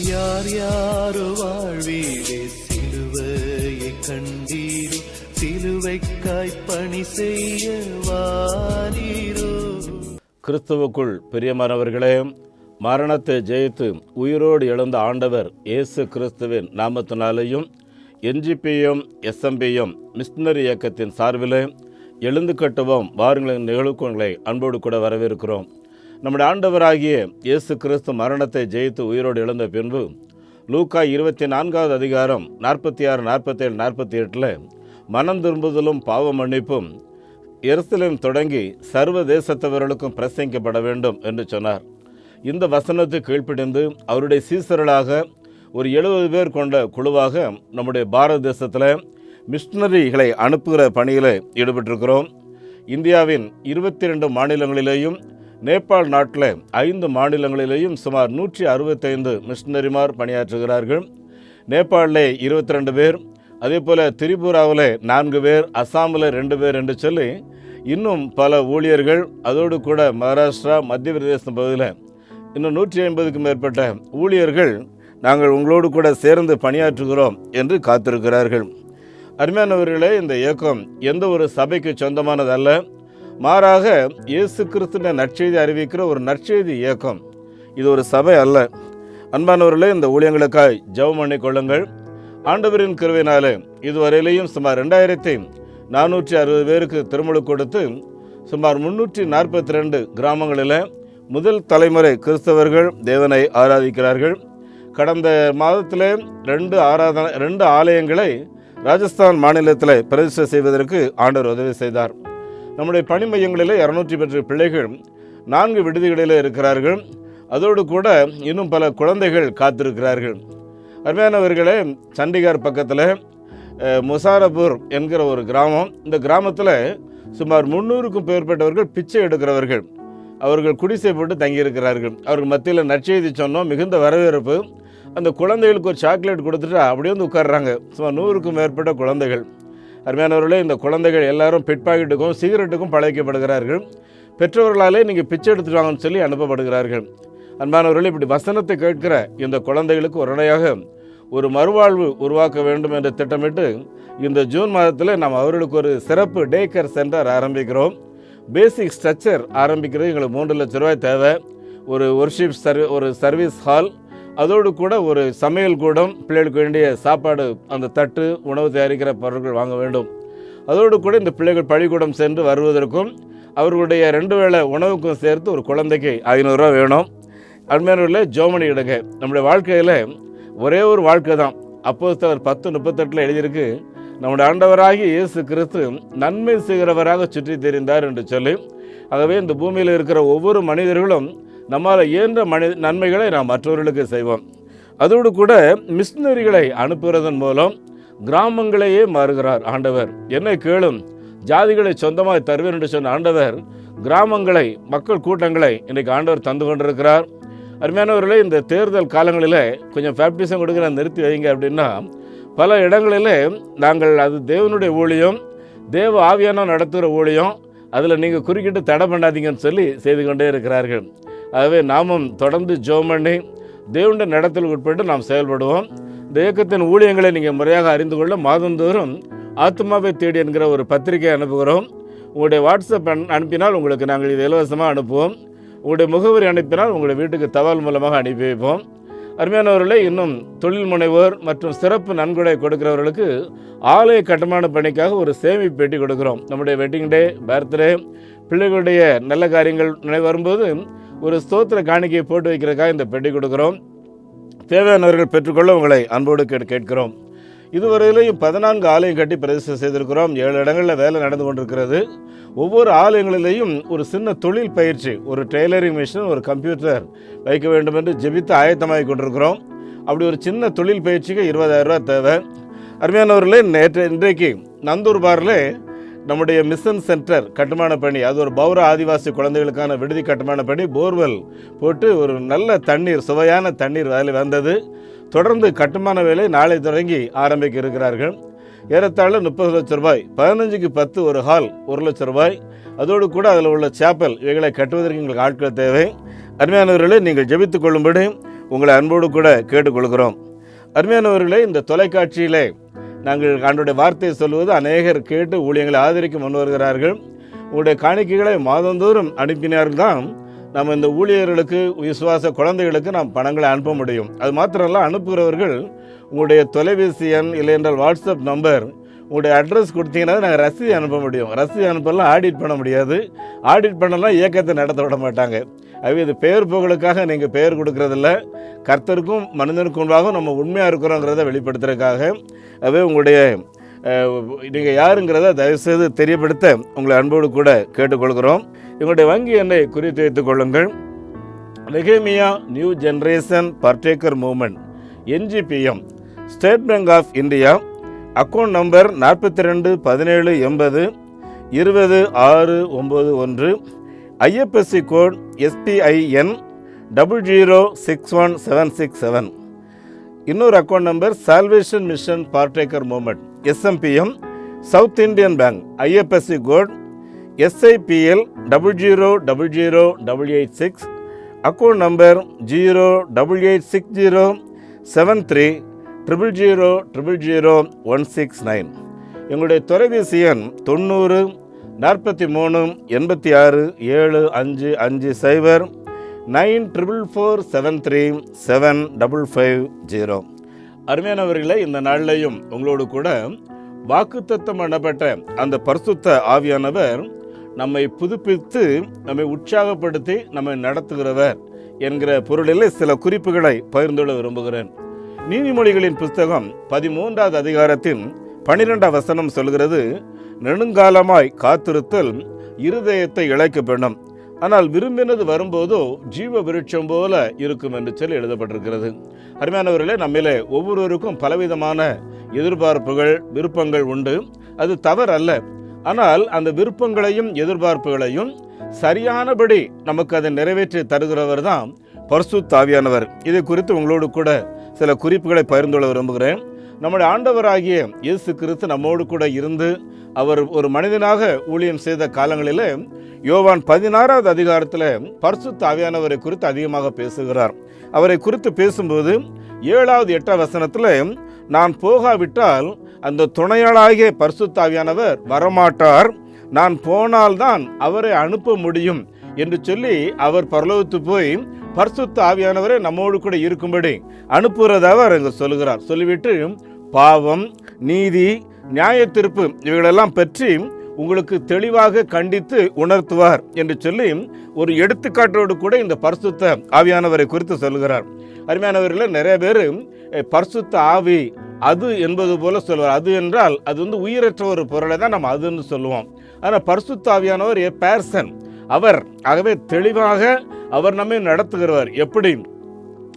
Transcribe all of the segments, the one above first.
யார் யாரோ வாழ்வீரே சிலுவையை கண்டீரோ, சிலுவைக்காய் பணி செய்ய வாரீரோ. கிறிஸ்துவுக்குள் பிரியமானவர்களே, மரணத்தை ஜெயித்து உயிரோடு எழுந்த ஆண்டவர் இயேசு கிறிஸ்துவின் நாமத்தினாலேயும் என்ஜிபியும் எஸ்எம்பியும் மிஷனரி இயக்கத்தின் சார்பில் எழுந்து கட்டுவோம் வாருங்களின் நிகழ்வுகளை அன்போடு கூட வரவேற்கிறோம். நம்முடைய ஆண்டவராகிய இயேசு கிறிஸ்து மரணத்தை ஜெயித்து உயிரோடு எழுந்த பின்பு லூக்கா 24வது அதிகாரம் 46, 47, 48 மனம் திரும்புதலும் பாவ மன்னிப்பும் எருசலேம் தொடங்கி சர்வ தேசத்தவர்களுக்கும் பிரசங்கிக்கப்பட வேண்டும் என்று சொன்னார். இந்த வசனத்தை கீழ்ப்படிந்து அவருடைய சீசர்களாக ஒரு 70 பேர் கொண்ட குழுவாக நம்முடைய பாரத தேசத்தில் மிஷனரிகளை அனுப்புகிற பணியில் ஈடுபட்டிருக்கிறோம். இந்தியாவின் 22 மாநிலங்களிலேயும் நேபாள் நாட்டில் 5 மாநிலங்களிலேயும் சுமார் 165 மிஷனரிமார் பணியாற்றுகிறார்கள். நேபாளில் 22 பேர், அதே போல் திரிபுராவில் 4 பேர், அசாமில் 2 பேர் என்று சொல்லி இன்னும் பல ஊழியர்கள், அதோடு கூட மகாராஷ்டிரா, மத்திய பிரதேசம் பகுதியில் இன்னும் 150க்கும் மேற்பட்ட ஊழியர்கள் நாங்கள் உங்களோடு கூட சேர்ந்து பணியாற்றுகிறோம் என்று காத்திருக்கிறார்கள். அருமையானவர்களே, இந்த இயக்கம் எந்த ஒரு சபைக்கு சொந்தமானதல்ல, மாறாக இயேசு கிறிஸ்துவின் நற்செய்தி அறிவிக்கிற ஒரு நற்செய்தி இயக்கம். இது ஒரு சபை அல்ல. அன்பானவர்களே, இந்த ஊழியங்களுக்காய் ஜெபம் பண்ணி கொள்ளுங்கள். ஆண்டவரின் கிருபையினாலே இதுவரையிலையும் சுமார் 2460 பேருக்கு திருமுழு கொடுத்து சுமார் 342 கிராமங்களில் முதல் தலைமுறை கிறிஸ்தவர்கள் தேவனை ஆராதிக்கிறார்கள். கடந்த மாதத்தில் 2 ஆலயங்களை ராஜஸ்தான் மாநிலத்தில் பிரதிஷ்டை செய்வதற்கு ஆண்டவர் உதவி செய்தார். நம்முடைய பணி மையங்களில் 210 பிள்ளைகள் 4 விடுதிகளில் இருக்கிறார்கள். அதோடு கூட இன்னும் பல குழந்தைகள் காத்திருக்கிறார்கள். அருமையானவர்களே, சண்டிகார் பக்கத்தில் முசாரபூர் என்கிற ஒரு கிராமம். இந்த கிராமத்தில் சுமார் 300க்கும் மேற்பட்டவர்கள் பிச்சை எடுக்கிறவர்கள். அவர்கள் குடிசை போட்டு தங்கியிருக்கிறார்கள். அவர்கள் மத்தியில் நற்செய்தி சொன்னோம், மிகுந்த வரவேற்பு. அந்த குழந்தைகளுக்கு ஒரு சாக்லேட் கொடுத்துட்டு அப்படியே வந்து உட்கார்றாங்க. சுமார் 100க்கும் மேற்பட்ட குழந்தைகள். அருமையானவர்களே, இந்த குழந்தைகள் எல்லாரும் பிட் பாக்கெட்டுக்கும் சிகரெட்டுக்கும் பழக்கப்படுகிறார்கள். பெற்றோர்களாலே நீங்கள் பிச்சை எடுத்துட்டு வாங்கன்னு சொல்லி அனுப்பப்படுகிறார்கள். அன்பானவர்களே, இப்படி வசனத்தை கேட்கிற இந்த குழந்தைகளுக்கு உடனடியாக ஒரு மறுவாழ்வு உருவாக்க வேண்டும் என்று திட்டமிட்டு இந்த ஜூன் மாதத்தில் நாம் அவர்களுக்கு ஒரு சிறப்பு டே கேர் சென்டர் ஆரம்பிக்கிறோம். பேசிக் ஸ்ட்ரக்சர் ஆரம்பிக்கிறது எங்களுக்கு 3 லட்சம் ரூபாய் தேவை. ஒரு ஒர்ஷிப் ஒரு சர்வீஸ் ஹால், அதோடு கூட ஒரு சமையல் கூடம், பிள்ளைகளுக்கு வேண்டிய சாப்பாடு, அந்த தட்டு, உணவு தயாரிக்கிற பொருட்கள் வாங்க வேண்டும். அதோடு கூட இந்த பிள்ளைகள் பள்ளிக்கூடம் சென்று வருவதற்கும் அவர்களுடைய 2 வேளை உணவுக்கும் சேர்த்து ஒரு குழந்தைக்கு 500 ரூபா வேணும். அருமையானவர்களே, ஜெபம் எடுங்க. நம்முடைய வாழ்க்கையில் ஒரே ஒரு வாழ்க்கை தான். அப்போஸ்தலர் 10:38 எழுதியிருக்கு, நம்முடைய ஆண்டவராகிய இயேசு கிறிஸ்து நன்மை செய்கிறவராக சுற்றி தெரிந்தார் என்று சொல்லி. ஆகவே இந்த பூமியில் இருக்கிற ஒவ்வொரு மனிதர்களும் நம்மால் இயன்ற நன்மைகளை நாம் மற்றவர்களுக்கு செய்வோம். அதோடு கூட மிஷனரிகளை அனுப்புவதன் மூலம் கிராமங்களையே மாறுகிறார் ஆண்டவர். என்னை கேளும், ஜாதிகளை சொந்தமாக தருவேன் என்று சொன்ன ஆண்டவர் கிராமங்களை, மக்கள் கூட்டங்களை இன்றைக்கு ஆண்டவர் தந்து கொண்டிருக்கிறார். அருமையானவர்களே, இந்த தேர்தல் காலங்களில் கொஞ்சம் பேப்டிசம் கொடுக்குற நிறுத்தி வைங்க அப்படின்னா, பல இடங்களிலே நாங்கள் அது தேவனுடைய ஊழியம், தேவ ஆவியான நடத்துகிற ஊழியம், அதில் நீங்கள் குறுக்கிட்டு தடை பண்ணாதீங்கன்னு சொல்லி செய்து கொண்டே இருக்கிறார்கள். ஆகவே நாமும் தொடர்ந்து ஜெபம் பண்ணி தேவனுடைய நடத்தல் உட்பட்டு நாம் செயல்படுவோம். இந்த இயக்கத்தின் ஊழியங்களை நீங்கள் முறையாக அறிந்து கொள்ள மாதந்தோறும் ஆத்மாவை தேடி என்கிற ஒரு பத்திரிகை அனுப்புகிறோம். உங்களுடைய வாட்ஸ்அப் அனுப்பினால் உங்களுக்கு நாங்கள் இது இலவசமாக அனுப்புவோம். உங்களுடைய முகவரி அனுப்பினால் உங்களுடைய வீட்டுக்கு தபால் மூலமாக அனுப்பி வைப்போம். அருமையானவர்களே, இன்னும் தொழில் முனைவோர் மற்றும் சிறப்பு நன்கொடை கொடுக்கிறவர்களுக்கு ஆலய கட்டுமான பணிக்காக ஒரு சேமிப்பு பெட்டி கொடுக்குறோம். நம்முடைய வெட்டிங் டே, பர்த்டே, பிள்ளைகளுடைய நல்ல காரியங்கள் நினைவு வரும்போது ஒரு ஸ்தோத்திர காணிக்கையை போட்டு வைக்கிறதுக்காக இந்த பெட்டி கொடுக்குறோம். தேவையானவர்கள் பெற்றுக்கொள்ள உங்களை அன்போடு கேட்கிறோம். இதுவரையிலையும் 14 ஆலயம் கட்டி பிரதிஷ்டை செய்திருக்கிறோம். 7 இடங்களில் வேலை நடந்து கொண்டிருக்கிறது. ஒவ்வொரு ஆலயங்களிலேயும் ஒரு சின்ன தொழில் பயிற்சி, ஒரு டெய்லரிங் மிஷின், ஒரு கம்ப்யூட்டர் வைக்க வேண்டும் என்று ஜெபித்து ஆயத்தமாகி கொண்டிருக்கிறோம். அப்படி ஒரு சின்ன தொழில் பயிற்சிக்கு 20,000 ரூபா தேவை. அருமையானவர்களே, இன்றைக்கு நந்தூர் பாரில் நம்முடைய மிஷன் சென்டர் கட்டுமான பணி, அது ஒரு பௌர ஆதிவாசி குழந்தைகளுக்கான விடுதி கட்டுமான பணி, போர்வெல் போட்டு ஒரு நல்ல தண்ணீர், சுவையான தண்ணீர் வேலை வந்தது. தொடர்ந்து கட்டுமான வேலை நாளை தொடங்கி ஆரம்பிக்க இருக்கிறார்கள். ஏறத்தாழ 30 லட்சம் ரூபாய், 15க்கு 10 ஒரு ஹால் 1 லட்சம் ரூபாய், அதோடு கூட அதில் உள்ள சேப்பல், இவைகளை கட்டுவதற்கு எங்களுக்கு ஆட்கள் தேவை. அருமையானவர்களே, நீங்கள் ஜெபித்துக் கொள்ளும்படி உங்களை அன்போடு கூட கேட்டுக்கொள்கிறோம். அருமையானவர்களே, இந்த தொலைக்காட்சியிலே நாங்கள் ஆண்டவருடைய வார்த்தையை சொல்வது அநேகர் கேட்டு ஊழியங்களை ஆதரிக்க முன் வருகிறார்கள். உங்களுடைய காணிக்கைகளை மாதந்தோறும் அனுப்பினார்கள் தான் நம்ம இந்த ஊழியர்களுக்கு, விசுவாச குழந்தைகளுக்கு நாம் பணங்களை அனுப்ப முடியும். அது மாத்திரமல்ல, அனுப்புகிறவர்கள் உங்களுடைய தொலைபேசி எண் இல்லை என்றால் வாட்ஸ்அப் நம்பர், உங்களுடைய அட்ரஸ் கொடுத்தீங்கன்னா நாங்கள் ரசீது அனுப்ப முடியும். ரசீது அனுப்பலாம் ஆடிட் பண்ண முடியாது. ஆடிட் பண்ணலாம் இயக்கத்தை நடத்த விட மாட்டாங்க. அது இது பெயர் புகழுக்காக நீங்கள் பெயர் கொடுக்கறதில்ல, கர்த்தருக்கும் மனிதனுக்கும் முன்பாகவும் நம்ம உண்மையாக இருக்கிறோங்கிறத வெளிப்படுத்துறதுக்காக. அவே உங்களுடைய நீங்கள் யாருங்கிறத தயவுசெய்து தெரியப்படுத்த உங்களை அன்போடு கூட கேட்டுக்கொள்கிறோம். எங்களுடைய வங்கி எண்ணை குறித்து வைத்துக் கொள்ளுங்கள். நெகேமியா new generation partaker movement, NGPM, State Bank of India, account number 42 17 20 691, IFSC code SPIN 0061767. இன்னொரு account number salvation mission partaker movement, SMPM, South Indian bank, IFSC code SIPL 0000886, account number 0886730000169. எங்களுடைய தொலைபேசி எண் 90 43 86 7550 9444737550. அருமையானவர்களே, இந்த நாளிலையும் உங்களோடு கூட வாக்குத்தத்தம் பண்ணப்பட்ட அந்த பரிசுத்த ஆவியானவர் நம்மை புதுப்பித்து, நம்மை உற்சாகப்படுத்தி, நம்மை நடத்துகிறவர் என்கிற பொருளில் சில குறிப்புகளை பகிர்ந்துள்ள விரும்புகிறேன். நீதிமொழிகளின் புஸ்தகம் 13வது அதிகாரத்தின் 12ஆம் வசனம் சொல்கிறது, நெடுங்காலமாய் காத்திருத்தல் இருதயத்தை இளைக்க பண்ணும், ஆனால் விரும்பினது வரும்போதோ ஜீவ விருட்சம் போல இருக்கும் என்று சொல்லி எழுதப்பட்டிருக்கிறது. அருமையானவர்களே, நம்மிலே ஒவ்வொருவருக்கும் பலவிதமான எதிர்பார்ப்புகள், விருப்பங்கள் உண்டு. அது தவறல்ல. ஆனால் அந்த விருப்பங்களையும் எதிர்பார்ப்புகளையும் சரியானபடி நமக்கு அதை நிறைவேற்றி தருகிறவர் தான் பரிசுத்த ஆவியானவர். இதை குறித்து உங்களோடு கூட சில குறிப்புகளை பகிர்ந்துள்ள விரும்புகிறேன். நம்முடைய ஆண்டவராகிய இயேசு கிறிஸ்து நம்மோடு கூட இருந்து அவர் ஒரு மனிதனாக ஊழியம் செய்த காலங்களில் யோவான் 16வது அதிகாரத்தில் பரிசுத்த ஆவியானவரை குறித்து அதிகமாக பேசுகிறார். அவரை குறித்து பேசும்போது 7வது 8வது வசனத்தில், நான் போகாவிட்டால் அந்த துணையாளாகிய பரிசுத்த ஆவியானவர் வரமாட்டார், நான் போனால்தான் அவரை அனுப்ப முடியும் என்று சொல்லி அவர் பரலோகத்து போய் பரிசுத்த ஆவியானவரை நம்மோடு கூட இருக்கும்படி அனுப்புகிறதாக அவர் அங்கே சொல்லுகிறார். சொல்லிவிட்டு பாவம், நீதி, நியாய தீர்ப்பு இவைகளெல்லாம் பற்றி உங்களுக்கு தெளிவாக கண்டித்து உணர்த்துவார் என்று சொல்லி ஒரு எடுத்துக்காட்டோடு கூட இந்த பரிசுத்த ஆவியானவரை குறித்து சொல்லுகிறார். அருமையானவர்களே, நிறைய பேர் பரிசுத்த ஆவி அது என்பது போல சொல்லுவார். அது என்றால் அது உயிரற்ற ஒரு பொருளை தான் நம்ம அதுன்னு சொல்லுவோம். ஆனால் பரிசுத்த ஆவியானவர் ஏ பேர்சன், அவர். ஆகவே தெளிவாக அவர் நம்மை நடத்துகிறவர். எப்படி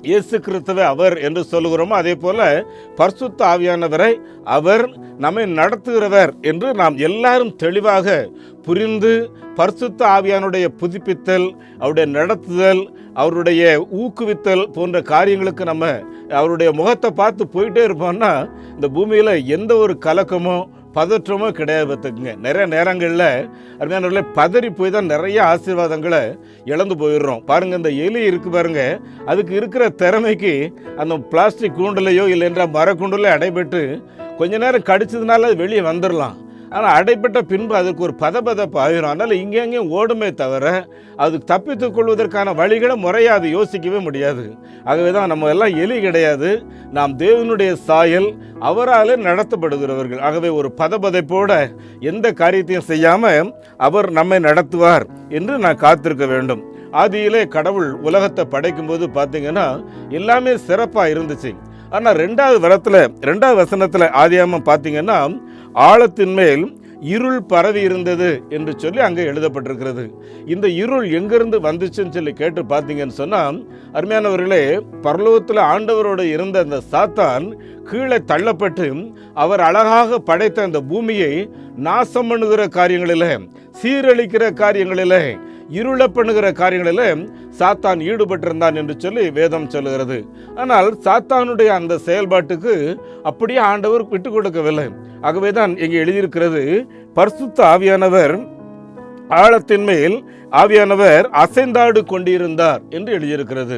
இயேசு கிறிஸ்துவை அவர் என்று சொல்லுகிறோமோ அதே போல பரிசுத்த ஆவியானவரை அவர் நம்மை நடத்துகிறவர் என்று நாம் எல்லாரும் தெளிவாக புரிந்து, பரிசுத்த ஆவியானுடைய புதுப்பித்தல், அவருடைய நடத்துதல், அவருடைய ஊக்குவித்தல் போன்ற காரியங்களுக்கு நம்ம அவருடைய முகத்தை பார்த்து போயிட்டே இருப்போம்னா இந்த பூமியில் எந்த ஒரு கலக்கமோ பதற்றமோ கிடையாது. பார்த்துக்குங்க, நிறைய நேரங்களில் அருமையானவர்களே பதறி போய் தான் நிறைய ஆசீர்வாதங்களை இழந்து போயிடுறோம். பாருங்கள், இந்த எலி இருக்கு பாருங்க, அதுக்கு இருக்கிற திறமைக்கு அந்த பிளாஸ்டிக் கூண்டுலையோ இல்லைன்ற மரக்கூண்டுலையோ அடைபட்டு கொஞ்ச நேரம் கடிச்சதுனால அது வெளியே வந்துடலாம். ஆனால் அடைப்பட்ட பின்பு அதுக்கு ஒரு பதப்பதப்பு ஆயிரும். அதனால் இங்கேயும் ஓடுமே தவிர அது தப்பித்துக் கொள்வதற்கான வழிகளை முறையாக அது யோசிக்கவே முடியாது. ஆகவே தான் நம்ம எல்லாம் எலி கிடையாது, நாம் தேவனுடைய சாயல், அவரால் நடத்தப்படுகிறவர்கள். ஆகவே ஒரு பதப்பதைப்போட எந்த காரியத்தையும் செய்யாமல் அவர் நம்மை நடத்துவார் என்று நான் காத்திருக்க வேண்டும். ஆதியிலே கடவுள் உலகத்தை படைக்கும் போது பார்த்தீங்கன்னா எல்லாமே சிறப்பாக இருந்துச்சு. ஆனால் 2வது வசனத்தில் ஆதியாகமம் பார்த்தீங்கன்னா ஆழத்தின் மேல் இருள் பரவி இருந்தது என்று சொல்லி அங்கே எழுதப்பட்டிருக்கிறது. இந்த இருள் எங்கிருந்து வந்துச்சுன்னு சொல்லி கேட்டு பார்த்தீங்கன்னு சொன்னால், அருமையானவர்களே, பரலோகத்தில் ஆண்டவரோடு இருந்த அந்த சாத்தான் கீழே தள்ளப்பட்டு அவர் அழகாக படைத்த அந்த பூமியை நாசம் பண்ணுகிற காரியங்களில், சீரழிக்கிற காரியங்களில், இருள பண்ணுகிற காரியங்களில் சாத்தான் ஈடுபட்டிருந்தான் என்று சொல்லி வேதம் சொல்லுகிறது. ஆனால் சாத்தானுடைய அந்த செயல்பாட்டுக்கு அப்படியே ஆண்டவர் விட்டு கொடுக்கவில்லை. ஆகவே தான் இங்கே எழுதியிருக்கிறது, பரிசுத்த ஆவியானவர் ஆழத்தின் மேல் ஆவியானவர் அசைந்தாடு கொண்டிருந்தார் என்று எழுதியிருக்கிறது.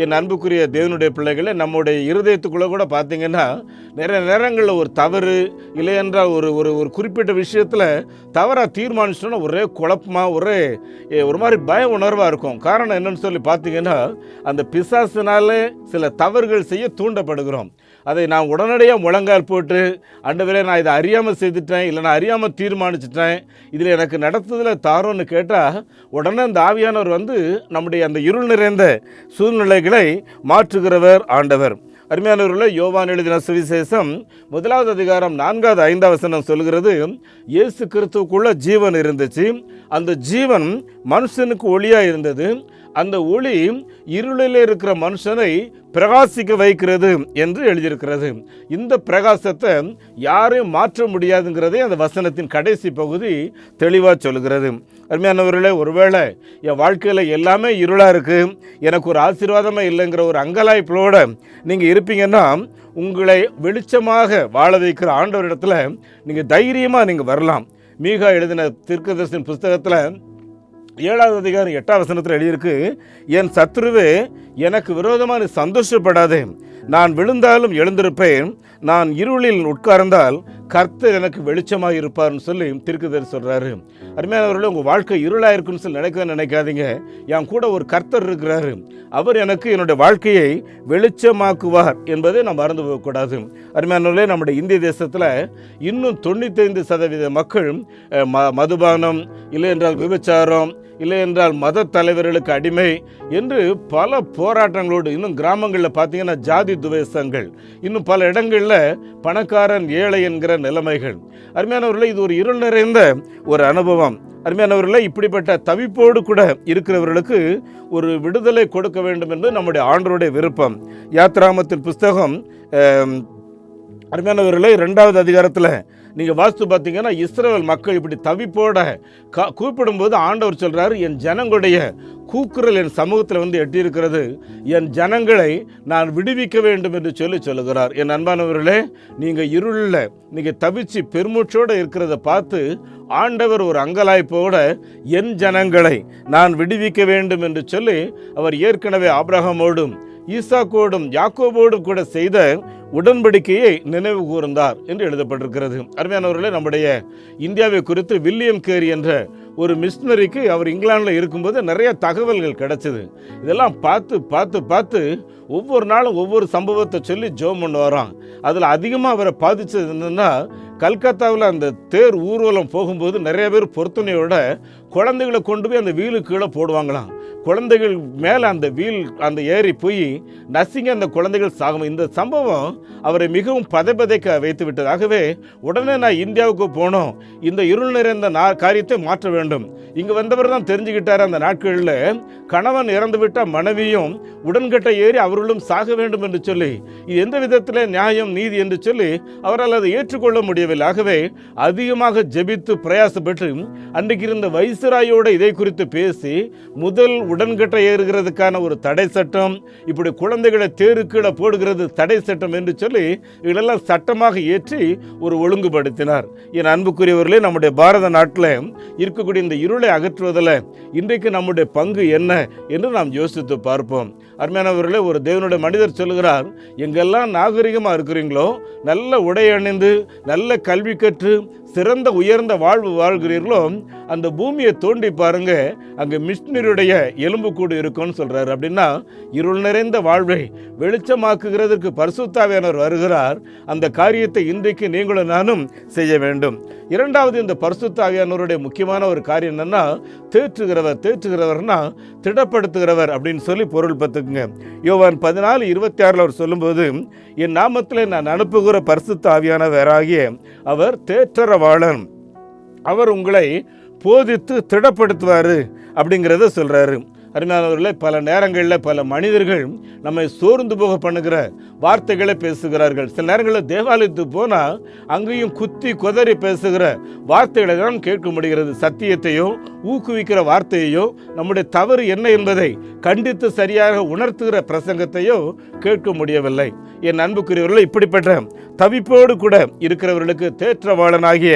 என் அன்புக்குரிய தேவனுடைய பிள்ளைகளை, நம்முடைய இருதயத்துக்குள்ளே கூட பார்த்தீங்கன்னா நிறைய நேரங்களில் ஒரு தவறு இல்லை என்றால் ஒரு குறிப்பிட்ட விஷயத்தில் தவறாக தீர்மானிச்சோன்னா ஒரே குழப்பமாக ஒரு மாதிரி பய உணர்வாக இருக்கும். காரணம் என்னன்னு சொல்லி பார்த்தீங்கன்னா, அந்த பிசாசினாலே சில தவறுகள் செய்ய தூண்டப்படுகிறோம். அதை நான் உடனடியாக முழங்கால் போட்டு, ஆண்டவரே நான் இதை அறியாமல் செய்துட்டேன், இல்லை நான் அறியாமல் தீர்மானிச்சிட்டேன், இதில் எனக்கு நடத்துதல் தாரோன்னு கேட்டால் உடனே அந்த ஆவியானவர் வந்து நம்முடைய அந்த இருள் நிறைந்த சூழ்நிலைகளை மாற்றுகிறவர் ஆண்டவர். அருமையானவர்களே, யோவான் எழுதின சுவிசேஷம் 1வது அதிகாரம் 4வது 5வது வசனம் சொல்கிறது, இயேசு கிறிஸ்துவுக்குள்ள ஜீவன் இருந்துச்சு, அந்த ஜீவன் மனுஷனுக்கு ஒளியாக இருந்தது, அந்த ஒளி இருளில் இருக்கிற மனுஷனை பிரகாசிக்க வைக்கிறது என்று எழுதியிருக்கிறது. இந்த பிரகாசத்தை யாரையும் மாற்ற முடியாதுங்கிறதே அந்த வசனத்தின் கடைசி பகுதி தெளிவாக சொல்கிறது. அருமையானவர்களே, ஒருவேளை என் வாழ்க்கையில் எல்லாமே இருளாக இருக்குது, எனக்கு ஒரு ஆசீர்வாதமே இல்லைங்கிற ஒரு அங்கலாய்ப்போட நீங்கள் இருப்பீங்கன்னா, உங்களை வெளிச்சமாக வாழ வைக்கிற ஆண்டவரிடத்தில் நீங்கள் தைரியமாக நீங்கள் வரலாம். மீகா எழுதின தீர்க்கதரிசன புஸ்தகத்தில் 7வது அதிகாரம் 8வது வசனத்தில் எழுதியிருக்கு, என் சத்துருவே எனக்கு விரோதமாக நீ சந்தோஷப்படாதே, நான் விழுந்தாலும் எழுந்திருப்பேன், நான் இருளில் உட்கார்ந்தால் கர்த்தர் எனக்கு வெளிச்சமாக இருப்பார்னு சொல்லி தீர்க்கதரிசி சொல்கிறாரு. அருமையானவர்களே, உங்கள் வாழ்க்கை இருளாக இருக்குன்னு சொல்லி நினைக்காதீங்க. என் கூட ஒரு கர்த்தர் இருக்கிறாரு, அவர் எனக்கு என்னுடைய வாழ்க்கையை வெளிச்சமாக்குவார் என்பதை நாம் மறந்து போகக்கூடாது. அருமையானவர்களே, நம்முடைய இந்திய தேசத்தில் இன்னும் 95% மக்கள் மதுபானம், இல்லை என்றால் விபச்சாரம், இல்லை என்றால் மத தலைவர்களுக்கு அடிமை என்று பல போராட்டங்களோடு, இன்னும் கிராமங்களில் பார்த்தீங்கன்னா ஜாதி துவேஷங்கள், இன்னும் பல இடங்களில் பணக்காரன் ஏழை என்கிற நிலைமைகள். அருமையானவர்களே, இது ஒரு இருள் நிறைந்த ஒரு அனுபவம். அருமையானவர்களே, இப்படிப்பட்ட தவிப்போடு கூட இருக்கிறவர்களுக்கு ஒரு விடுதலை கொடுக்க வேண்டும் என்பது நம்முடைய ஆண்டவருடைய விருப்பம். யாத்ராமத்தின் புஸ்தகம் அருமையானவர்களே 2வது அதிகாரத்தில் நீங்கள் வாஸ்து பார்த்தீங்கன்னா, இஸ்ரவேல் மக்கள் இப்படி தவிப்போட கூப்பிடும்போது ஆண்டவர் சொல்கிறாரு, என் ஜனங்களுடைய கூக்குரல் என் சமூகத்தில் வந்து எட்டியிருக்கிறது, என் ஜனங்களை நான் விடுவிக்க வேண்டும் என்று சொல்லுகிறார். என் அன்பானவர்களே, நீங்கள் இருளில் நீங்கள் தவிச்சு பெருமூச்சோடு இருக்கிறத பார்த்து ஆண்டவர் ஒரு அங்கலாய்ப்போட என் ஜனங்களை நான் விடுவிக்க வேண்டும் என்று சொல்லி அவர் ஏற்கனவே ஆபிரகாமோடும் ஈசாக்கோடும் யாக்கோபோடும் கூட செய்த உடன்படிக்கையை நினைவு கூர்ந்தார் என்று எழுதப்பட்டிருக்கிறது. அருமையானவர்களே, நம்முடைய இந்தியாவை குறித்து வில்லியம் கேரி என்ற ஒரு மிஷினரிக்கு அவர் இங்கிலாந்தில் இருக்கும்போது நிறைய தகவல்கள் கிடைச்சிது. இதெல்லாம் பார்த்து ஒவ்வொரு நாளும் ஒவ்வொரு சம்பவத்தை சொல்லி ஜெபம் பண்ணுவாராம். அதில் அதிகமாக அவரை பாதித்தது என்னென்னா, கல்கத்தாவில் அந்த தேர் ஊர்வலம் போகும்போது நிறைய பேர் பொருத்தனையோட குழந்தைகளை கொண்டு போய் அந்த வீலுக்கு கீழே போடுவாங்களாம். குழந்தைகள் மேலே அந்த ஏறி போய் நசிங்க அந்த குழந்தைகள் சாகும். இந்த சம்பவம் அவரை மிகவும் பதைக்க வைத்து விட்டது. ஆகவே உடனே நான் இந்தியாவுக்கு போனோம், இந்த இருள் நிறைந்த காரியத்தை மாற்ற வேண்டும். இங்கே வந்தவர் தான் தெரிஞ்சுக்கிட்டார், அந்த நாட்களில் கணவன் இறந்து விட்டால் மனைவியும் உடன்கட்டை ஏறி அவர்களும் சாக வேண்டும் என்று சொல்லி, இது எந்த விதத்தில் நியாயம் நீதி என்று சொல்லி அவரால் அதை ஏற்றுக்கொள்ள முடியவில்லை. ஆகவே அதிகமாக ஜெபித்து பிரயாசப்பட்டு அன்றைக்கு இருந்த வைசிராயோடு இதை குறித்து பேசி முதல் உடன்கட்டை ஏறுகிறதுக்கான ஒரு தடை சட்டம், இப்படி குழந்தைகளை தேருக்கீழே போடுகிறது தடை சட்டம் என்று சொல்லி இதெல்லாம் சட்டமாக ஏற்றி ஒரு ஒழுங்குபடுத்தினார். என் அன்புக்குரியவர்களே, நம்முடைய பாரத நாட்டில் இருக்கக்கூடிய இந்த இருளை அகற்றுவதில் இன்றைக்கு நம்முடைய பங்கு என்ன என்று நாம் யோசித்து பார்ப்போம். அருமையானவர்களே, ஒரு தேவனுடைய மனிதர் சொல்லுகிறார், எங்கெல்லாம் நாகரிகமாக இருக்கிறீங்களோ, நல்ல உடை அணிந்து நல்ல கல்வி கற்று சிறந்த உயர்ந்த வாழ்வு வாழ்கிறீர்களோ, அந்த பூமியை தோண்டி பாருங்க, அங்கே மிஷினரியுடைய எலும்பு கூடு இருக்கும்னு சொல்றாரு. அப்படின்னா இருள் நிறைந்த வாழ்வை வெளிச்சமாக்குகிறதுக்கு பரிசுத்த ஆவியானவர் வருகிறார். அந்த காரியத்தை இன்றைக்கு நீங்களும் நானும் செய்ய வேண்டும். இரண்டாவது, இந்த பரிசுத்த ஆவியானவருடைய முக்கியமான ஒரு காரியம் என்னன்னா, தேற்றுகிறவர்னா திடப்படுத்துகிறவர் அப்படின்னு சொல்லி பொருள் பார்த்துக்குங்க. யோவான் 14:26 அவர் சொல்லும்போது, என் நாமத்தில் நான் அனுப்புகிற பரிசுத்த ஆவியானவராகிய அவர் தேற்றரவாளன், அவர் உங்களை போதித்து திடப்படுத்துவார் அப்படிங்கிறத சொல்கிறாரு. அருமையானவர்களே, பல நேரங்களில் பல மனிதர்கள் நம்மை சோர்ந்து போக பண்ணுகிற வார்த்தைகளை பேசுகிறார்கள். சில நேரங்களில் தேவாலயத்துக்கு போனால் அங்கேயும் குத்தி கொதறி பேசுகிற வார்த்தைகளை தான் கேட்க முடிகிறது. சத்தியத்தையோ ஊக்குவிக்கிற வார்த்தையோ நம்முடைய தவறு என்ன என்பதை கண்டித்து சரியாக உணர்த்துகிற பிரசங்கத்தையோ கேட்க முடியவில்லை. என் அன்புக்குரியவர்கள், இப்படிப்பட்ட தவிப்போடு கூட இருக்கிறவர்களுக்கு தேற்றவாளனாகிய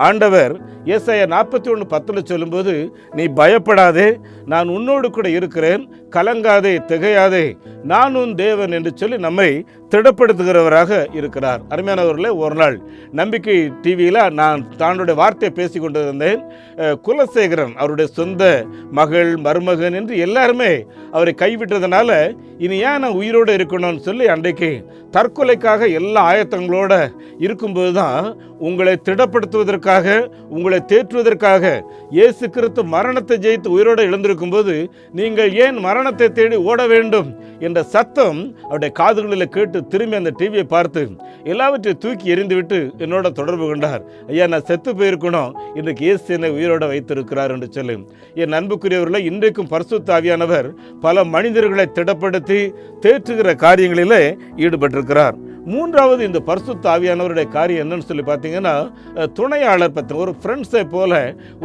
ஆண்டவர் ஏசாயா 41:10 சொல்லும்போது, நீ பயப்படாதே, நான் உன்னோடு கூட இருக்கிறேன், கலங்காதே, திகையாதே, நான் உன் தேவன் என்று சொல்லி நம்மை திடப்படுத்துகிறவராக இருக்கிறார். அருமையானவர்களே, ஒரு நாள் நம்பிக்கை டிவியில் நான் தானுடைய வார்த்தையை பேசி கொண்டிருந்தேன். குலசேகரன் அவருடைய சொந்த மகள், மருமகன் என்று எல்லாருமே அவரை கைவிட்டதுனால இனி ஏன் நான் உயிரோடு இருக்கணும்னு சொல்லி அன்றைக்கு தற்கொலைக்காக எல்லா ஆயத்தங்களோட இருக்கும்போது தான் உங்களை திடப்படுத்துவதற்காக, உங்களை தேற்றுவதற்காக இயேசு கிறிஸ்து மரணத்தை ஜெயித்து உயிரோடு எழுந்திருக்கும் போது நீங்கள் ஏன் மரணத்தை தேடி ஓட வேண்டும் என்ற சத்தம் அவருடைய காதுகளில் கேட்டு திரும்பி அந்த டிவியை பார்த்து எல்லாவற்றையும் தூக்கி எறிந்துவிட்டு என்னோட தொடர்பு கொண்டார். ஐயா, நான் செத்து போயிருக்கணும், இன்றைக்கு இயேசு என்னை உயிரோட வைத்திருக்கிறார் என்று சொல்லி. என் அன்புக்குரியவர்களை, இன்றைக்கும் பரிசுத்த ஆவியானவர் பல மனிதர்களை திடப்படுத்தி தேற்றுகிற காரியங்களிலே ஈடுபட்டிருக்கிறார். மூன்றாவது, இந்த பரிசுத்த ஆவியானவருடைய காரியம் என்னன்னு சொல்லி பார்த்தீங்கன்னா, துணையாளர் பற்றி, ஒரு ஃப்ரெண்ட்ஸை போல,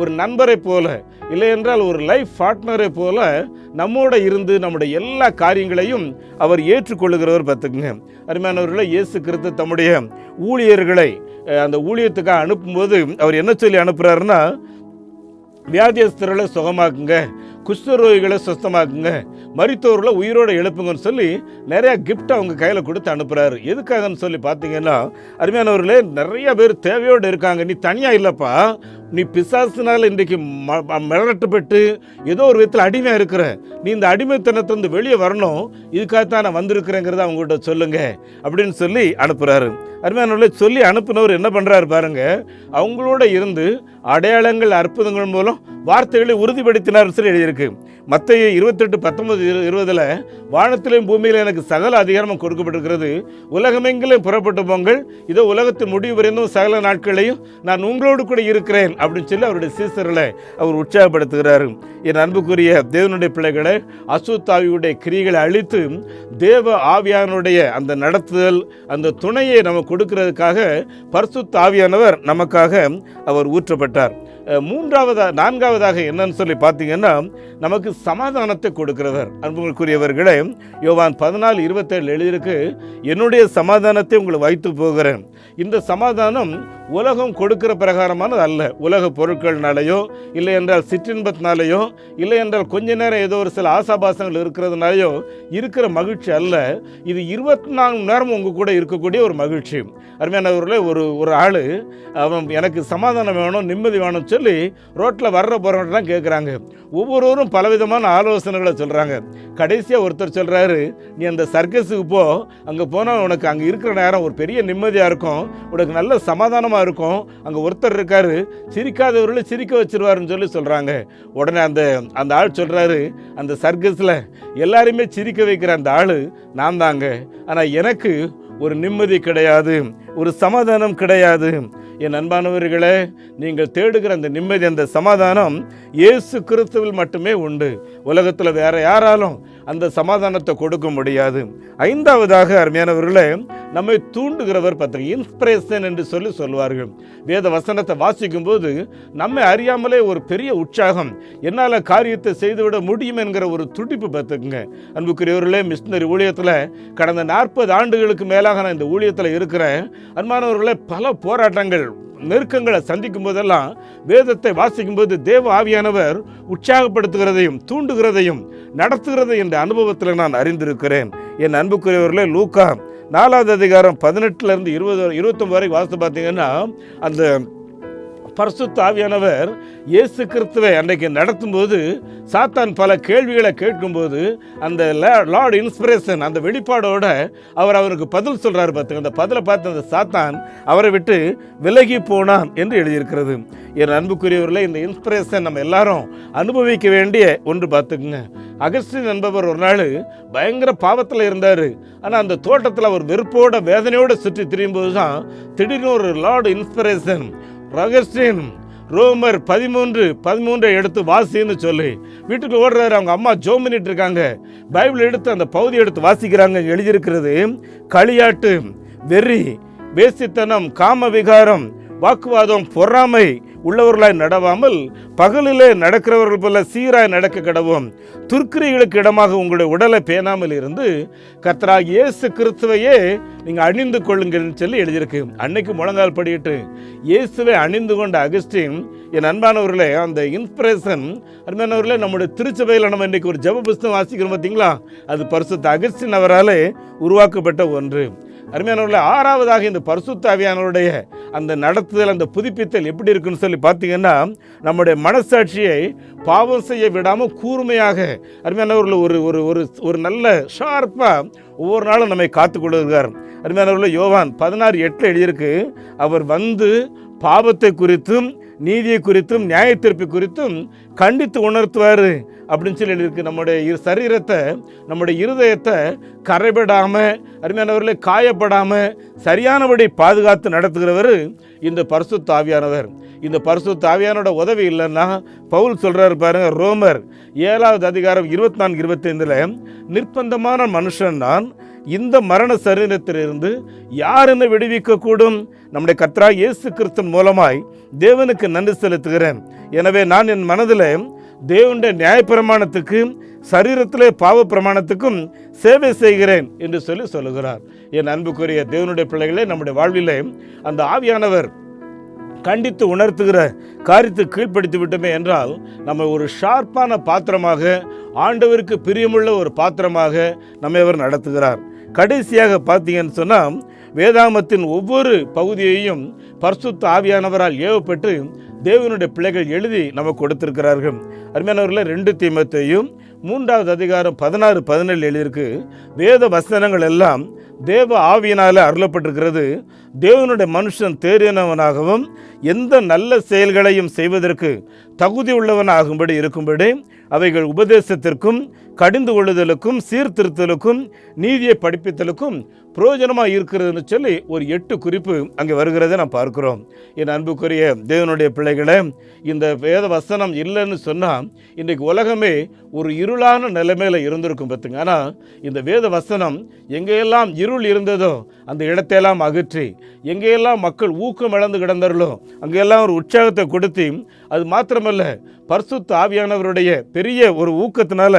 ஒரு நண்பரை போல, இல்லை என்றால் ஒரு லைஃப் பார்ட்னரை போல நம்மோட இருந்து நம்முடைய எல்லா காரியங்களையும் அவர் ஏற்றுக்கொள்ளுகிறவர் பார்த்துக்குங்க. அருமையானவர்களை, இயேசு கிறிஸ்து தம்முடைய ஊழியர்களை அந்த ஊழியத்துக்காக அனுப்பும்போது அவர் என்ன சொல்லி அனுப்புகிறாருன்னா, வியாதியஸ்தர்களை சுகமாக்குங்க, குஷ்டரோகிகளை சுத்தமாக்குங்க, மரித்தோர்களை உயிரோடு எழுப்புங்கன்னு சொல்லி நிறையா கிஃப்ட் அவங்க கையில் கொடுத்து அனுப்புகிறாரு. எதுக்காகன்னு சொல்லி பார்த்தீங்கன்னா, அருமையானவர்களே, நிறைய பேர் தேவையோடு இருக்காங்க. நீ தனியாக இல்லைப்பா, நீ பிசாசினால் இன்றைக்கு மிரட்டப்பட்டு ஏதோ ஒரு விதத்தில் அடிமையாக இருக்கிற, நீ இந்த அடிமைத்தனத்திலிருந்து வெளியே வரணும், இதுக்காகத்தான் நான் வந்திருக்கிறேங்கிறத அவங்கள்ட்ட சொல்லுங்க அப்படின்னு சொல்லி அனுப்புகிறாரு. அருமையானவர்களே, சொல்லி அனுப்புனவர் என்ன பண்ணுறாரு பாருங்க, அவங்களோட இருந்து அடையாளங்கள், அற்புதங்கள் மூலம் வார்த்தைகளை உறுதிப்படுத்தினார் சொல்லி எழுதியிருக்கு. மத்தேயு 28:19-20 வானத்திலும் பூமியிலும் எனக்கு சகல அதிகாரமும் கொடுக்கப்பட்டிருக்கிறது, உலகமெங்கிலும் புறப்பட்டு போங்கள், இதோ உலகத்தின் முடிவு வரைந்தும் சகல நாட்களையும் நான் உங்களோடு கூட இருக்கிறேன் அப்படின்னு சொல்லி அவருடைய சீசர்களை அவர் உற்சாகப்படுத்துகிறார். என் அன்புக்குரிய தேவனுடைய பிள்ளைகளை, அசுத்தாவியுடைய கிரிகளை அழித்து தேவ ஆவியானுடைய அந்த நடத்துதல், அந்த துணையை நமக்கு கொடுக்கிறதுக்காக பரிசுத்த ஆவியானவர் நமக்காக அவர் ஊற்றப்பட்டார். நான்காவதாக என்னன்னு சொல்லி பார்த்தீங்கன்னா, நமக்கு சமாதானத்தை கொடுக்கிறவர். அன்புக்குரியவர்களே, யோவான் 14:27 எழுதியிருக்கு, என்னுடைய சமாதானத்தை உங்களுக்கு வைத்து போகிறேன். இந்த சமாதானம் உலகம் கொடுக்கிற பிரகாரமானது அல்ல. உலக பொருட்கள்னாலேயோ, இல்லை என்றால் சிற்றின்பத்தினாலேயோ, இல்லை என்றால் கொஞ்ச நேரம் ஏதோ ஒரு சில ஆசாபாசங்கள் இருக்கிறதுனாலையோ இருக்கிற மகிழ்ச்சி அல்ல. இது 24 மணி நேரம் உங்கள் கூட இருக்கக்கூடிய ஒரு மகிழ்ச்சி. அருமையானவர்களே, ஒரு ஆள் அவன் எனக்கு சமாதானம் வேணும், நிம்மதி வேணும்னு சொல்லி ரோட்டில் வர்ற போகிறவங்கலாம் கேட்குறாங்க. ஒவ்வொருவரும் பலவிதமான ஆலோசனைகளை சொல்கிறாங்க. கடைசியாக ஒருத்தர் சொல்கிறாரு, நீ அந்த சர்க்கஸுக்கு போ, அங்கே போனால் உனக்கு அங்கே இருக்கிற நேரம் ஒரு பெரிய நிம்மதியாக இருக்கும், உனக்கு நல்ல சமாதானமாக இருக்கும், அங்கே ஒருத்தர் இருக்காரு, சிரிக்காதவர்களை சிரிக்க வச்சிருவாருன்னு சொல்லி சொல்கிறாங்க. உடனே அந்த ஆள் சொல்கிறாரு, அந்த சர்க்கஸில் எல்லாரையுமே சிரிக்க வைக்கிற அந்த ஆள் நான் தாங்க, ஆனால் எனக்கு ஒரு நிம்மதி கிடையாது, ஒரு சமாதானம் கிடையாது. என் அன்பானவர்களே, நீங்கள் தேடுகிற அந்த நிம்மதி, அந்த சமாதானம் இயேசு கிறிஸ்துவில் மட்டுமே உண்டு. உலகத்தில் வேற யாராலும் அந்த சமாதானத்தை கொடுக்க முடியாது. ஐந்தாவதாக அருமையானவர்களே, நம்மை தூண்டுகிறவர் பார்த்தீங்க, இன்ஸ்பிரேஷன் என்று சொல்லுவார்கள். வேத வசனத்தை வாசிக்கும் போது நம்மை அறியாமலே ஒரு பெரிய உற்சாகம், என்னால் காரியத்தை செய்துவிட முடியும் என்கிற ஒரு துடிப்பு பார்த்துக்குங்க. அன்புக்குரியவர்களே, மிஷனரி ஊழியத்தில் கடந்த 40 ஆண்டுகளுக்கு மேலாக நான் இந்த ஊழியத்தில் இருக்கிறேன். அன்பானவர்களே, பல போராட்டங்கள், நெருக்கங்களை சந்திக்கும் போதெல்லாம் வேதத்தை வாசிக்கும் போது தேவ ஆவியானவர் உற்சாகப்படுத்துகிறதையும் தூண்டுகிறதையும் நடத்துகிறதையும் என்ற அனுபவத்தில் நான் அறிந்திருக்கிறேன். என் அன்புக்குரியவர்களே, லூக்கா 4:18-20-29 வரை வாசித்து பார்த்தீங்கன்னா, அந்த பரிசுத்த ஆவியானவர் இயேசு கிறிஸ்துவை அன்றைக்கு நடத்தும்போது சாத்தான் பல கேள்விகளை கேட்கும்போது அந்த லார்ட் இன்ஸ்பிரேஷன், அந்த வெளிப்பாடோட அவருக்கு பதில் சொல்கிறார் பார்த்துங்க. அந்த பதிலை பார்த்து அந்த சாத்தான் அவரை விட்டு விலகி போனான் என்று எழுதியிருக்கிறது. என் அன்புக்குரியவர்களே, இந்த இன்ஸ்பிரேஷன் நம்ம எல்லாரும் அனுபவிக்க வேண்டிய ஒன்று பார்த்துக்குங்க. அகஸ்டின் என்பவர் ஒரு நாள் பயங்கர பாவத்தில் இருந்தார். ஆனால் அந்த தோட்டத்தில் அவர் வெறுப்போட வேதனையோடு சுற்றி திரியும்போது தான் திடீர்னு ஒரு லார்ட் இன்ஸ்பிரேஷன், அகஸ்டின் ரோமர் 13:13 எடுத்து வாசின்னு சொல்லி வீட்டுக்கு ஓடுறாரு. அவங்க அம்மா ஜோம் பண்ணிட்டு இருக்காங்க. பைபிள் எடுத்து அந்த பகுதி எடுத்து வாசிக்கிறாங்க. எழுதியிருக்கிறது, களியாட்டு, வெறி, வேசித்தனம், காம விகாரம், வாக்குவாதம், பொறாமை, உள்ளவர்களாய் நடவாமல் பகலிலே நடக்கிறவர்கள் போல சீராய் நடக்க கடவும். துர்க்கிரிகளுக்கு இடமாக உங்களுடைய உடலை பேணாமல் இருந்து கர்த்தராகிய இயேசு கிறிஸ்துவையே நீங்கள் அணிந்து கொள்ளுங்கள்னு சொல்லி எழுதியிருக்கு. அன்னைக்கு முழங்கால் படியிட்டு இயேசுவை அணிந்து கொண்ட அகஸ்டின், என் அன்பானவர்களே, அந்த இன்ஸ்பிரேஷன் அன்பானவர்களே, நம்முடைய திருச்சபையில் நம்ம இன்றைக்கு ஒரு ஜெப புஸ்தகம் வாசிக்கிறோம் பார்த்தீங்களா, அது பரிசுத்த அகஸ்டின் அவராலே உருவாக்கப்பட்ட ஒன்று. அருமையானவர்களே, ஆறாவதாக இந்த பரிசுத்த ஆவியானவருடைய அந்த நடத்துதல், அந்த புதுப்பித்தல் எப்படி இருக்குன்னு சொல்லி பார்த்தீங்கன்னா, நம்முடைய மனசாட்சியை பாவம் செய்ய விடாமல் கூர்மையாக அருமையானவர்கள் ஒரு நல்ல ஷார்ப்பாக ஒவ்வொரு நாளும் நம்மை காத்துக்கொள்கிறார். அருமையானவர்களே, யோவான் 16:8 எழுதியிருக்கு, அவர் வந்து பாவத்தை குறித்தும் நீதியை குறித்தும் நியாய தீர்ப்பு குறித்தும் கண்டித்து உணர்த்துவார் அப்படின்னு சொல்லி எழுதியிருக்கு. நம்முடைய சரீரத்தை, நம்முடைய இருதயத்தை கரைபடாமல் அருமையானவர்களே காயப்படாமல் சரியானபடி பாதுகாத்து நடத்துகிறவர் இந்த பரிசுத்த ஆவியானவர். இந்த பரிசுத்த ஆவியானோட உதவி இல்லைன்னா பவுல் சொல்கிறாரு பாருங்க, ரோமர் 7வது அதிகாரம் 24-25, நிர்பந்தமான மனுஷன் நான், இந்த மரண சரீரத்திலிருந்து யார் என்னை விடுவிக்க கூடும்? நம்முடைய கர்த்தராகிய இயேசு கிறிஸ்துவின் மூலமாய் தேவனுக்கு நன்றி செலுத்துகிறேன். எனவே நான் என் மனதில் தேவனுடைய நியாயப்பிரமாணத்துக்கு சரீரத்திலே பாவ பிரமாணத்துக்கும் சேவை செய்கிறேன் என்று சொல்லுகிறார். என் அன்புக்குரிய தேவனுடைய பிள்ளைகளே, நம்முடைய வாழ்விலே அந்த ஆவியானவர் கண்டித்து உணர்த்துகிற காரியத்தை கீழ்ப்படுத்தி விட்டோமே என்றால் நம்ம ஒரு ஷார்ப்பான பாத்திரமாக, ஆண்டவருக்கு பிரியமுள்ள ஒரு பாத்திரமாக நம்மை அவர் நடத்துகிறார். கடைசியாக பார்த்தீங்கன்னு சொன்னால், வேதாகமத்தின் ஒவ்வொரு பகுதியையும் பரிசுத்த ஆவியானவரால் ஏவப்பட்டு தேவனுடைய பிள்ளைகள் எழுதி நமக்கு கொடுத்திருக்கிறார்கள். அருமையானவர்களே, 2 தீமோத்தேயு 3வது அதிகாரம் 16-17 எழுதியிருக்கு, வேத வசனங்கள் எல்லாம் தேவ ஆவியினால அருளப்பட்டிருக்கிறது. தேவனுடைய மனுஷன் தேறினவனாகவும் எந்த நல்ல செயல்களையும் செய்வதற்கு தகுதி உள்ளவனாகும்படி இருக்கும்படி அவைகள் உபதேசத்திற்கும் கடிந்து கொள்ளுதலுக்கும் சீர்திருத்தலுக்கும் நீதியை படிப்பித்தலுக்கும் பிரயோஜனமாக இருக்கிறதுன்னு சொல்லி ஒரு 8 குறிப்பு அங்கே வருகிறதை நாம் பார்க்கிறோம். என் அன்புக்குரிய தேவனுடைய பிள்ளைகளை, இந்த வேத வசனம் இல்லைன்னு சொன்னால் இன்றைக்கு உலகமே ஒரு இருளான நிலைமையில் இருந்திருக்கும் பார்த்துங்க. ஆனால் இந்த வேத வசனம் எங்கெல்லாம் இருள் இருந்ததோ அந்த இடத்தையெல்லாம் அகற்றி, எங்கெல்லாம் மக்கள் ஊக்கம் இழந்து கிடந்தார்களோ அங்கெல்லாம் ஒரு உற்சாகத்தை கொடுத்து, அது மாத்திரமல்ல பரிசுத்த ஆவியானவருடைய பெரிய ஒரு ஊக்கத்தினால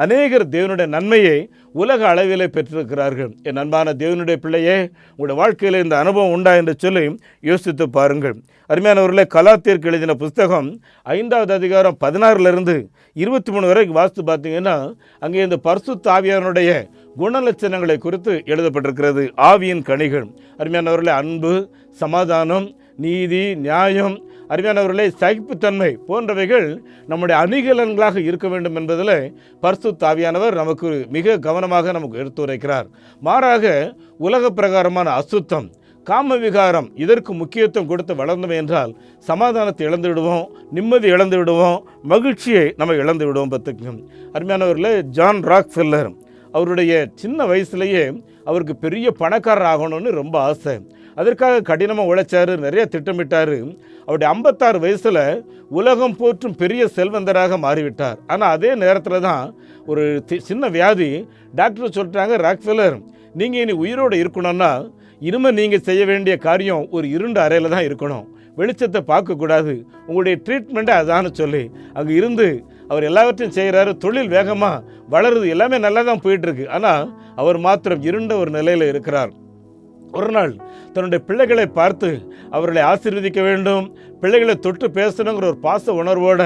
அநேகர் தேவனுடைய நன்மையை உலக அளவிலே பெற்றிருக்கிறார்கள். என் அன்பான தேவனுடைய பிள்ளையே, உங்களுடைய வாழ்க்கையில் இந்த அனுபவம் உண்டா என்று சொல்லி யோசித்து பாருங்கள். அருமையானவர்களே, கலாத்தியருக்கு எழுதின புஸ்தகம் 5வது அதிகாரம் 16-23 வரைக்கும் வாசித்து பார்த்தீங்கன்னா, அங்கே இந்த பரிசுத்த ஆவியானுடைய குணலட்சணங்களை குறித்து எழுதப்பட்டிருக்கிறது. ஆவியின் கனிகள் அருமையானவர்களே, அன்பு, சமாதானம், நீதி, நியாயம், அருமையானவர்களே சகிப்புத்தன்மை போன்றவைகள் நம்முடைய அணிகலன்களாக இருக்க வேண்டும் என்பதில் பரிசுத்த ஆவியானவர் நமக்கு மிக கவனமாக நமக்கு எடுத்துரைக்கிறார். மாறாக உலக பிரகாரமான அசுத்தம், காம விகாரம் இதற்கு முக்கியத்துவம் கொடுத்து வளர்ந்தோம் என்றால் சமாதானத்தை இழந்து விடுவோம், நிம்மதி இழந்து விடுவோம், மகிழ்ச்சியை நம்ம இழந்து விடுவோம். பார்த்துக்கணும் அருமையானவர்களே, ஜான் ராக்ஃபெல்லர் அவருடைய சின்ன வயசுலேயே அவருக்கு பெரிய பணக்காரர் ஆகணும்னு ரொம்ப ஆசை. அதற்காக கடினமாக உழைச்சார், நிறைய திட்டமிட்டார். அவருடைய 56 வயசில் உலகம் போற்றும் பெரிய செல்வந்தராக மாறிவிட்டார். ஆனால் அதே நேரத்தில் தான் ஒரு சின்ன வியாதி. டாக்டர் சொல்லிட்டாங்க, ராக்ஃபெல்லர் நீங்கள் இனி உயிரோடு இருக்கணும்னா இனிமேல் நீங்கள் செய்ய வேண்டிய காரியம் ஒரு இருண்ட அறையில் தான் இருக்கணும், வெளிச்சத்தை பார்க்கக்கூடாது, உங்களுடைய ட்ரீட்மெண்ட்டை அதான்னு சொல்லி அங்கே இருந்து அவர் எல்லாவற்றையும் செய்கிறாரு. தொழில் வேகமாக வளருது, எல்லாமே நல்லா தான் போயிட்டுருக்கு. ஆனால் அவர் மாத்திரம் இருண்ட ஒரு நிலையில் இருக்கிறார். ஒரு நாள் தன்னுடைய பிள்ளைகளை பார்த்து அவர்களை ஆசீர்வதிக்க வேண்டும், பிள்ளைகளை தொட்டு பேசணுங்கிற ஒரு பாச உணர்வோட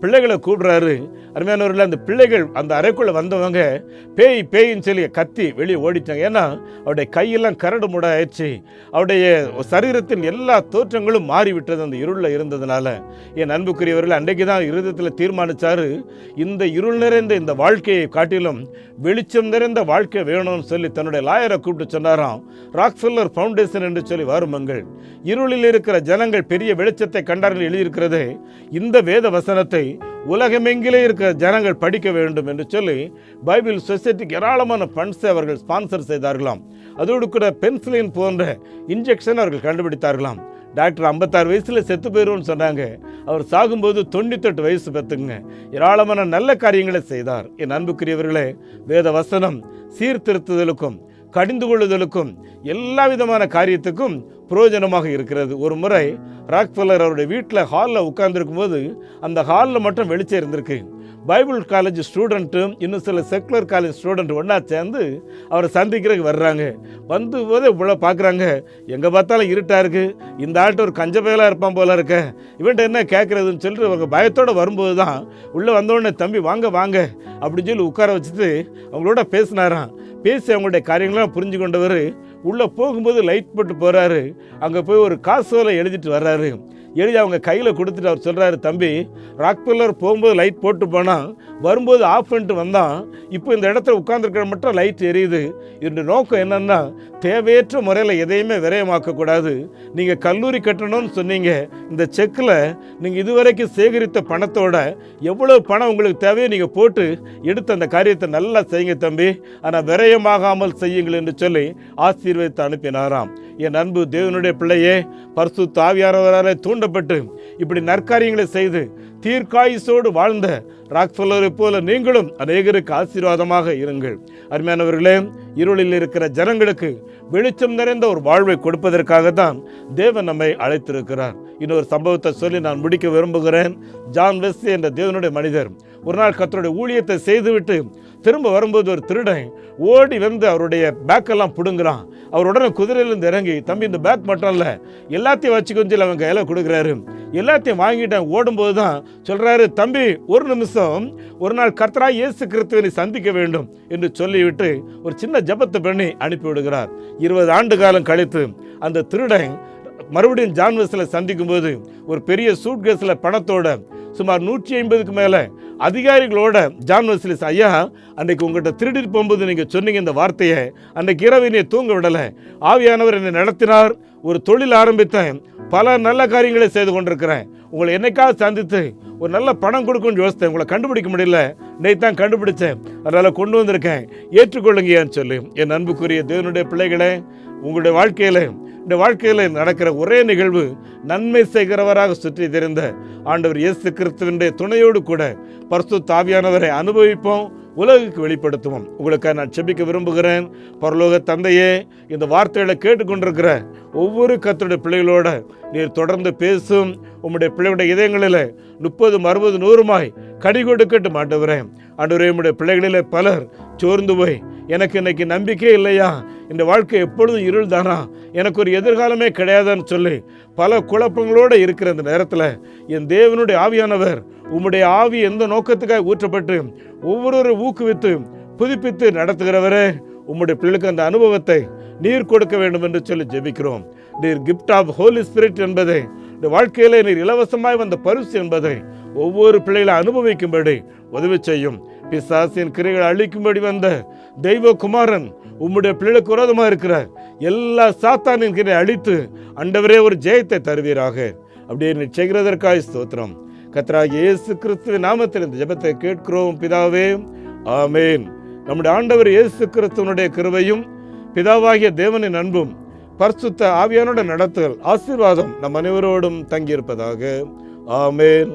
பிள்ளைகளை கூப்பிடுறாரு. அருமையானவர்கள், அந்த பிள்ளைகள் அந்த அறைக்குள்ளே வந்தவங்க பேய் பேயின்னு சொல்லி கத்தி வெளியே ஓடிட்டாங்க. ஏன்னா அவருடைய கையெல்லாம் கரடு முட ஆயிடுச்சு, அவருடைய சரீரத்தின் எல்லா தோற்றங்களும் மாறிவிட்டது அந்த இருளில் இருந்ததுனால. என் அன்புக்குரியவர்கள், அன்றைக்கு தான் இருதயத்தில் தீர்மானித்தார், இந்த இருள் நிறைந்த இந்த வாழ்க்கையை காட்டிலும் வெளிச்சம் நிறைந்த வாழ்க்கை வேணும்னு சொல்லி தன்னுடைய லாயரை கூப்பிட்டு சொன்னாராம். ராக்ஃபெல்லர் ஃபவுண்டேஷன் என்று சொல்லி வாருமங்கள், இருளில் இருக்கிற ஜனங்கள் பெரிய வெளிச்சத்தை கண்டார்கள் எழுதியிருக்கிறது, இந்த வேத வசனத்தை உலகமெங்கிலே இருக்கிற ஜனங்கள் படிக்க வேண்டும் என்று சொல்லி பைபிள் சொசைட்டிக்கு ஏராளமான ஃபண்ட்ஸை அவர்கள் ஸ்பான்சர் செய்தார்களாம். அதோடு கூட பென்சிலின் போன்ற இன்ஜெக்ஷன் அவர்கள் கண்டுபிடித்தார்களாம். டாக்டர் 56 வயசில் செத்து போயிடுவோன்னு சொன்னாங்க. அவர் சாகும்போது 98 வயசு பெற்றுங்க. ஏராளமான நல்ல காரியங்களை செய்தார். என் அன்புக்குரியவர்களே, வேத வசனம் சீர்திருத்துதலுக்கும் கடிந்து கொள்ளுதலுக்கும் எல்லா விதமான காரியத்துக்கும் பிரயோஜனமாக இருக்கிறது. ஒரு முறை ராக்ஃபெல்லர் அவருடைய வீட்டில் ஹாலில் உட்கார்ந்துருக்கும் போது அந்த ஹாலில் மட்டும் வெளிச்சம் இருந்திருக்கு. பைபிள் காலேஜ் ஸ்டூடெண்ட்டும் இன்னும் சில செக்குலர் காலேஜ் ஸ்டூடெண்ட் ஒன்றா சேர்ந்து அவரை சந்திக்கிறதுக்கு வர்றாங்க. வந்து போது இவ்வளோ பார்க்குறாங்க, எங்கே பார்த்தாலும் இருட்டாக இருக்குது, இந்த ஆள்கிட்ட ஒரு கஞ்ச பயலாக இருப்பான் போல இருக்க, இவன்ட்ட என்ன கேட்குறதுன்னு சொல்லிட்டு அவங்க பயத்தோடு வரும்போது தான் உள்ளே வந்தோடனே தம்பி வாங்க வாங்க அப்படின்னு சொல்லி உட்கார வச்சுட்டு அவங்களோட பேசினாராம். பேசி அவங்களுடைய காரியங்களாம் புரிஞ்சு கொண்டவர் உள்ளே போகும்போது லைட் போட்டு போகிறாரு. அங்கே போய் ஒரு காசோலை எழுதிட்டு வர்றாரு. எழுதி அவங்க கையில் கொடுத்துட்டு அவர் சொல்கிறாரு, தம்பி ராக்ஃபெல்லர் போகும்போது லைட் போட்டு போனால் வரும்போது ஆஃப் பண்ணிட்டு வந்தான், இப்போ இந்த இடத்துல உட்கார்ந்துருக்கிற மட்டும் லைட் எரியுது. இதோட நோக்கம் என்னென்னா தேவையற்ற முறையில் எதையுமே விரயமாக்கக்கூடாது. நீங்கள் கல்லூரி கட்டணும்னு சொன்னீங்க, இந்த செக்கில் நீங்கள் இதுவரைக்கும் சேகரித்த பணத்தோட எவ்வளோ பணம் உங்களுக்கு தேவையோ நீங்கள் போட்டு எடுத்து அந்த காரியத்தை நல்லா செய்யுங்க தம்பி, ஆனால் விரயமாகாமல் செய்யுங்கள் என்று சொல்லி ஆசீர்வதித்து அனுப்பினாராம். என் அன்பு தேவனுடைய பிள்ளையே, பரிசுத்த ஆவியானவரால் தூண்டப்பட்டு இப்படி நற்காரியங்களை செய்து தீர்க்காயுசோடு வாழ்ந்த ராக்ஃபெல்லரை போல நீங்களும் அநேகருக்கு ஆசீர்வாதமாக இருங்கள். அருமையானவர்களே, இருளில் இருக்கிற ஜனங்களுக்கு வெளிச்சம் நிறைந்த ஒரு வாழ்வை கொடுப்பதற்காக தான் தேவன் நம்மை அழைத்திருக்கிறார். இன்னொரு சம்பவத்தை சொல்லி நான் முடிக்க விரும்புகிறேன். ஜான் வெஸ்லி என்ற தேவனுடைய மனிதர் ஒரு நாள் கர்த்தருடைய ஊழியத்தை செய்துவிட்டு திரும்ப வரும்போது ஒரு திருடன் ஓடி வந்து அவருடைய பேக்கெல்லாம் பிடுங்குறான். அவர் உடனே குதிரையிலேருந்து இறங்கி, தம்பி இந்த பேக் மட்டும் இல்லை, எல்லாத்தையும் வச்சு கொஞ்சம் அவங்க கையில் கொடுக்குறாரு. எல்லாத்தையும் வாங்கிட்டேன். ஓடும்போது தான் சொல்கிறாரு, தம்பி ஒரு நிமிஷம், ஒரு நாள் கர்த்தராகிய இயேசு கிறிஸ்துவை சந்திக்க வேண்டும் என்று சொல்லிவிட்டு ஒரு சின்ன ஜெபத்தை பண்ணி அனுப்பிவிடுகிறார். 20 ஆண்டு காலம் கழித்து அந்த திருடன் மறுபடியும் ஜான் வெஸ்லியை சந்திக்கும் போது ஒரு பெரிய சூட்கேஸில் பணத்தோட சுமார் 150க்கு மேலே அதிகாரிகளோட ஜான் வெஸ்லி, ஐயா அன்றைக்கு உங்கள்கிட்ட திருடிட்டு போகும்போது நீங்கள் சொன்னீங்க இந்த வார்த்தையை, அன்றைக்கு இரவு என்னை தூங்க விடலை, ஆவியானவர் என்னை நடத்தினார், ஒரு தொழில் ஆரம்பித்தேன், பல நல்ல காரியங்களை செய்து கொண்டிருக்கிறேன், உங்களை என்னைக்காவது சந்தித்து ஒரு நல்ல பணம் கொடுக்கும்னு யோசித்தேன், உங்களை கண்டுபிடிக்க முடியல, இன்னைக்கு தான் கண்டுபிடிச்சேன், அதனால் கொண்டு வந்திருக்கேன், ஏற்றுக்கொள்ளுங்கன்னு சொல்லி. என் அன்புக்குரிய தேவனுடைய பிள்ளைகளே, உங்களுடைய வாழ்க்கையில் நடக்கிற ஒரே நிகழ்வு நன்மை செய்கிறவராக சுற்றி தெரிந்த ஆண்டவர் இயேசு கிறிஸ்துவினுடைய துணையோடு கூட பரிசுத்த ஆவியானவரை அனுபவிப்போம், உலகுக்கு வெளிப்படுத்துவோம். உங்களுக்காக நான் செபிக்க விரும்புகிறேன். பரலோக தந்தையே, இந்த வார்த்தைகளை கேட்டுக்கொண்டிருக்கிற ஒவ்வொரு கர்த்தருடைய பிள்ளைகளோட நீர் தொடர்ந்து பேசும். உம்முடைய பிள்ளைகளுடைய இதயங்களில் 30, 60, 100 கடி கொடுக்கட்டு மாட்டுகிறேன். ஆண்டவரே, உம்முடைய பிள்ளைகளில் பலர் சோர்ந்து போய் எனக்கு இன்னைக்கு நம்பிக்கை இல்லையா, இந்த வாழ்க்கை எப்பொழுதும் இருள் தானா, எனக்கு ஒரு எதிர்காலமே கிடையாதுன்னு சொல்லி பல குழப்பங்களோடு இருக்கிற இந்த நேரத்தில் என் தேவனுடைய ஆவியானவர் உம்முடைய ஆவி எந்த நோக்கத்துக்காக ஊற்றப்பட்டு ஒவ்வொருவரும் ஊக்குவித்து புதுப்பித்து நடத்துகிறவரே, உம்முடைய பிள்ளைகளுக்கு அந்த அனுபவத்தை நீர் கொடுக்க வேண்டும் என்று சொல்லி ஜெபிக்கிறோம். நீர் கிஃப்ட் ஆஃப் ஹோலி ஸ்பிரிட் என்பதை, இந்த வாழ்க்கையிலே நீர் இலவசமாய் வந்த பரிசு என்பதை ஒவ்வொரு பிள்ளைகளை அனுபவிக்கும்படி உதவி செய்யும். பிசாசின் கிரைகளை அழிக்கும்படி வந்த தெய்வ குமாரன் உம்முடைய பிள்ளைகளுக்கு விரோதமாக இருக்கிற எல்லா சாத்தானின் கிரை அழித்து ஆண்டவரே ஒரு ஜெயத்தை தருவீராக. அப்படியே நீ செய்கிறதற்காக ஸ்தோத்திரம். கர்த்தராகிய இயேசு கிறிஸ்துவின் நாமத்தில் இந்த ஜெபத்தை கேட்கிறோம் பிதாவே, ஆமேன். நம்முடைய ஆண்டவர் இயேசு கிறிஸ்துவனுடைய கிருபையும் பிதாவாகிய தேவனின் அன்பும் பரிசுத்த ஆவியானோட நடத்துதல் ஆசீர்வாதம் நம் அனைவரோடும் தங்கியிருப்பதாக. ஆமேன்.